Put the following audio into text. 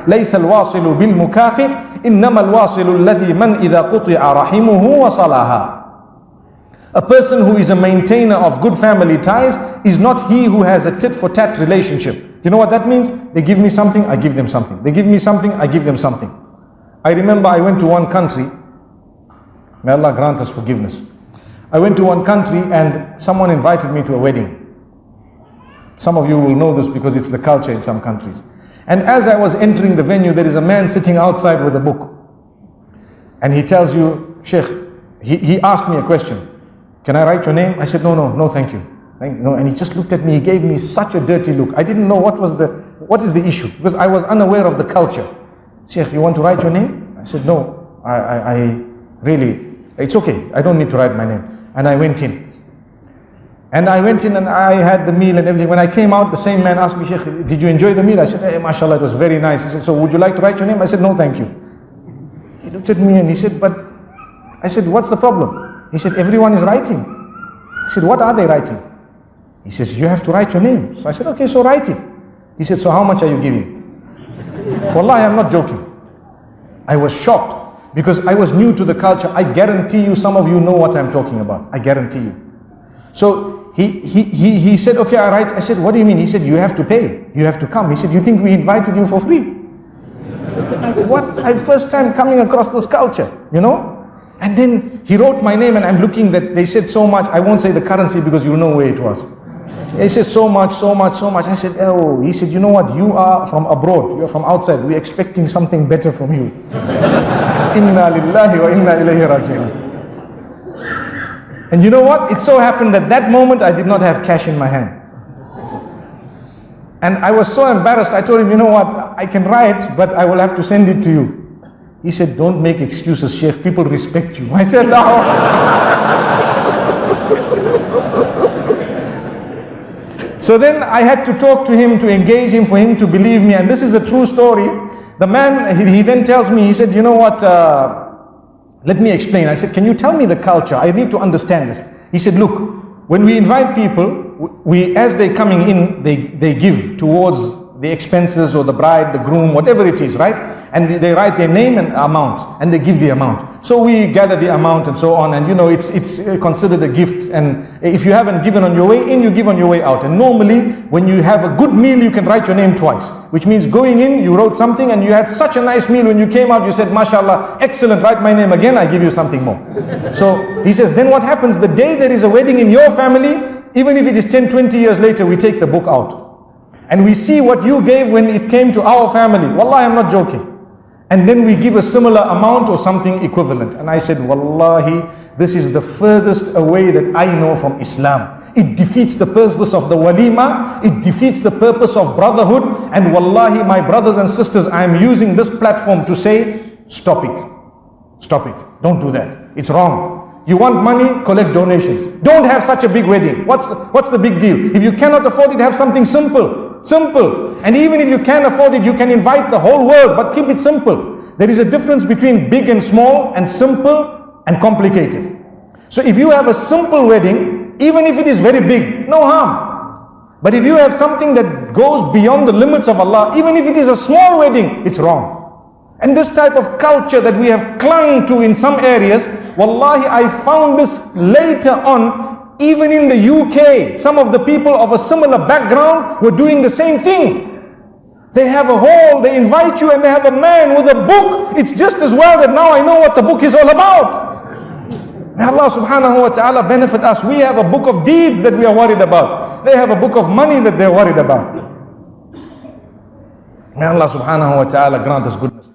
ليس الواصل بالمكافئ إنما الواصل الذي من إذا قطع رحمه وصلها. A person who is a maintainer of good family ties is not he who has a tit for tat relationship. You know what that means? They give me something, I give them something. They give me something, I give them something. I remember I went to one country. May Allah grant us forgiveness. I went to one country and someone invited me to a wedding. Some of you will know this because it's the culture in some countries. And as I was entering the venue, there is a man sitting outside with a book. And he tells you, Sheikh, he asked me a question. Can I write your name? I said, no, thank you. No, and he just looked at me, he gave me such a dirty look. I didn't know what is the issue, because I was unaware of the culture. Sheikh, you want to write your name? I said, no, I really, it's okay, I don't need to write my name. And I went in. And I went in and I had the meal and everything. When I came out, the same man asked me, Sheikh, did you enjoy the meal? I said, hey, mashallah, it was very nice. He said, so would you like to write your name? I said, no, thank you. He looked at me and he said, I said, what's the problem? He said, everyone is writing. I said, what are they writing? He says, you have to write your name. So I said, okay, so write it. He said, so how much are you giving? Wallahi, I'm not joking. I was shocked because I was new to the culture. I guarantee you, some of you know what I'm talking about. I guarantee you. So he said, okay, I write. I said, what do you mean? He said, you have to pay. You have to come. He said, you think we invited you for free? What? I'm first time coming across this culture, you know? And then he wrote my name and I'm looking that they said so much. I won't say the currency because you know where it was. He said so much. I said, oh, he said, you know what? You are from abroad. You are from outside. We're expecting something better from you. Inna lillahi wa inna ilayhi raji'un. And you know what? It so happened that that moment I did not have cash in my hand. And I was so embarrassed. I told him, you know what? I can write, but I will have to send it to you. He said, don't make excuses, Sheikh. People respect you. I said, no. So then I had to talk to him, to engage him, for him to believe me. And this is a true story. The man, he then tells me, he said, you know what, let me explain. I said, can you tell me the culture? I need to understand this. He said, look, when we invite people, as they're coming in, they give towards the expenses or the bride, the groom, whatever it is, right? And they write their name and amount, and they give the amount. So we gather the amount and so on, and you know, it's considered a gift. And if you haven't given on your way in, you give on your way out. And normally, when you have a good meal, you can write your name twice, which means going in, you wrote something, and you had such a nice meal. When you came out, you said, mashallah, excellent, write my name again, I give you something more. So he says, then what happens the day there is a wedding in your family, even if it is 10, 20 years later, we take the book out. And we see what you gave when it came to our family. Wallahi, I'm not joking. And then we give a similar amount or something equivalent. And I said, Wallahi, this is the furthest away that I know from Islam. It defeats the purpose of the walima. It defeats the purpose of brotherhood. And Wallahi, my brothers and sisters, I am using this platform to say, stop it. Stop it. Don't do that. It's wrong. You want money, collect donations. Don't have such a big wedding. What's the big deal? If you cannot afford it, have something simple. Simple. And even if you can't afford it, you can invite the whole world, but keep it simple. There is a difference between big and small, and simple and complicated. So if you have a simple wedding, even if it is very big, no harm. But if you have something that goes beyond the limits of Allah, even if it is a small wedding, it's wrong. And this type of culture that we have clung to in some areas, wallahi, I found this later on. Even in the UK, some of the people of a similar background were doing the same thing. They have a hall, they invite you, and they have a man with a book. It's just as well that now I know what the book is all about. May Allah subhanahu wa ta'ala benefit us. We have a book of deeds that we are worried about. They have a book of money that they're worried about. May Allah subhanahu wa ta'ala grant us goodness.